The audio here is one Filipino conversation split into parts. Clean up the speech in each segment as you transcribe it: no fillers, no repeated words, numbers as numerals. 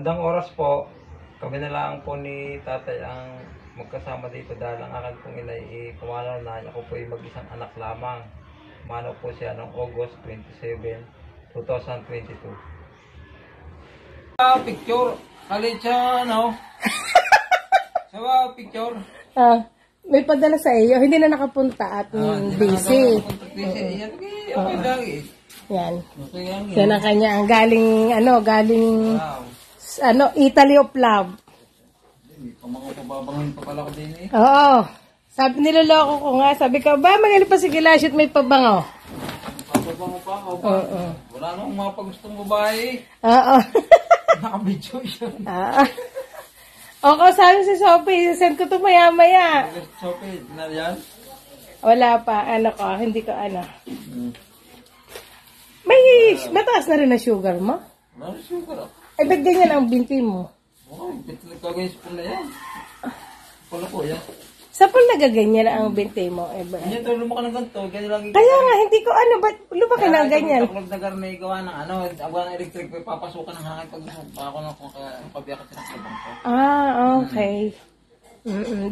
Bandang oras po, kami na lang po ni tatay ang magkasama dito dahil ang akin pong inay kumano na ako po ay mag-isang anak lamang. Kumano po siya noong August 27, 2022. Picture, kalit siya, no? Sawa, picture. May padala sa iyo, hindi na nakapunta at busy. Okay lang eh. Yan. Okay lang Yan ang kanya, ang galing, Italy of Love. Mga pababangin pa pala ko din eh. Oo. Sabi, niloloko ko nga. Sabi ko, ba, magaling pa si Gilashoot, may pabango. Papabango pa ako pa. Wala nang mga pagustong babae. Oo. Nakabidyo siya. Oo, sabi si Sophie, send ko to maya-maya. Sophie, na yan? Wala pa, hindi ko. May mataas na rin na sugar mo? Wala sugar ako. Ay, ba't ganyan ang binti mo? Oo, nagkagay sa pula yan. Pula po yan. Sa pool nagaganyan ang binti mo, Ebra. Yan to, lumaka ng ganito. Ganyan lang. Kaya nga, hindi ko ba't lumaki na ganyan? Taklog na garne, gawa ng abuan ng electric, papasukan ng hangin pag ako na kung pabiyakat sila sa bangko. Okay.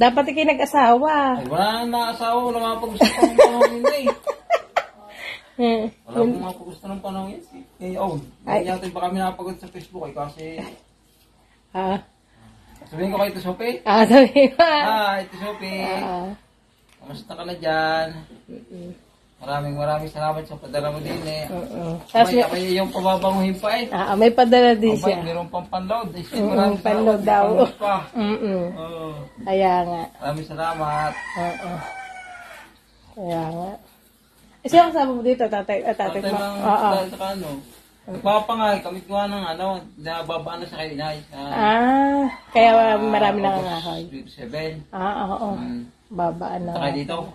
Dapat kayo nag-asawa. Ay, wala nang naasawa, wala mga pag-gusto ng panahon eh. Wala akong mga pag-gusto ng panahon eh. Hindi natin baka kami napagod sa Facebook eh, kasi... Sabihin ko kay Ito Sophie? Sabihin ko. Ito Sophie. Kamusta ka na dyan? Maraming salamat sa padala mo din eh. Kaya yung pababanguhin pa eh. May padala din siya. Mayroon pang panload. Maraming panload daw. Kaya nga. Maraming salamat. Kaya nga. Siya kasama mo dito, tatay mo. Tatay lang sa kano. Nagpapangay, kami gawa ng nababaan na sa kayo inay. Kaya marami nangangahoy. 7. Babaan na. Saka dito,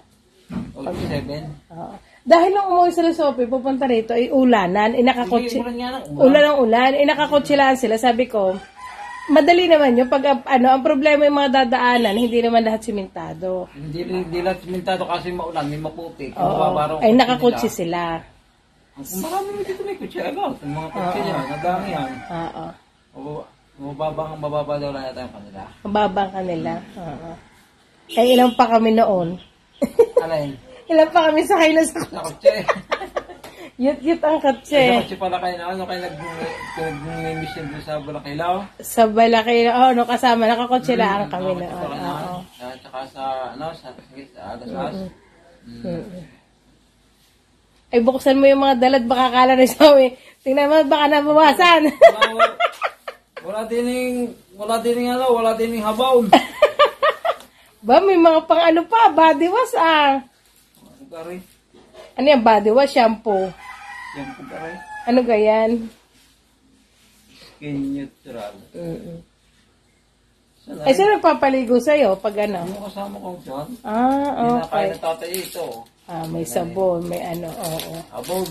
7. Dahil nung umuwi sila Sophie, pupunta rito, ulanan, inakakotsi. Ulan. Inakakotsi sila. Sabi ko, madali naman yun. Pag, ang problema yung mga dadaanan, hindi naman lahat simentado. Hindi lahat simentado kasi maulan, may maputi. Ay, nakakotsi sila. Marami mo dito may kutsi agad. Yung mga kutsi niya, nadami yan. Mababa daw lang yata yung kanila. Mababa ang kanila. Ay, ilang pa kami noon. Alay? Ilang pa kami sakay na sa kutsi. Yut ang kutsi. Sa kutsi pala kayo na, kayo nag-mission doon sa Balakilaw? Sa Balakilaw, kasama, nakakutsi lang kami noon. Tsaka sa Agasas. Ay, buksan mo yung mga dalad, baka kala na sabi. Tingnan mo, baka nabawasan. Wala din yung habaw. Ba, may mga pang body wash Ano yung body wash? Shampoo. Shampoo kare. Ano ganyan? Skin neutral. Ay, sino nagpapaligo sa'yo pag ano? Ano kasama kong dyan? Okay. Pinakain ng tatay ito. May sabon, may oo. Abog.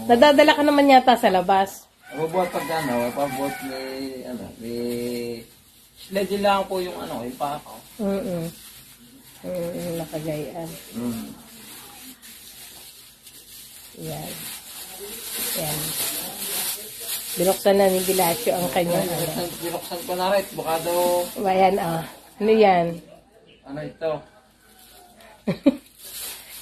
Nadadala ka naman yata sa labas. Mabubuhat pag pabuhat may sledge lang po yung yung pako. Nakagayaan. Yan. Binuksan na ni Gilasio ang kanya. Binuksan ko na rin. Baka daw... Ayan, Ano yan? Ano ito?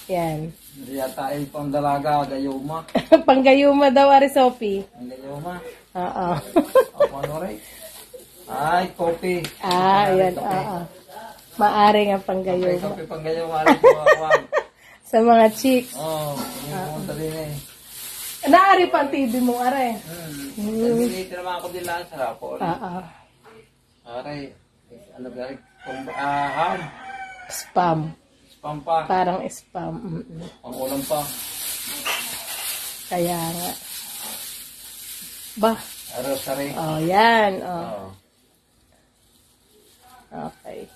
Yan. Yata ay pang dalaga, gayuma. Panggayuma daw, Sophie. Gayuma? Oo. Ano rin? Ay, kopi. Yan, Maaring ang panggayuma. Kopi panggayuma. Sa mga chicks. Pumunta din eh. Naari pa ang TV mo, are. Nag-inate naman ako din lang sa rapol. Are, ham. Spam. Spam pa. Parang spam. Pang-ulam pa. Kaya nga. Ba? Rosary. Yan. Okay.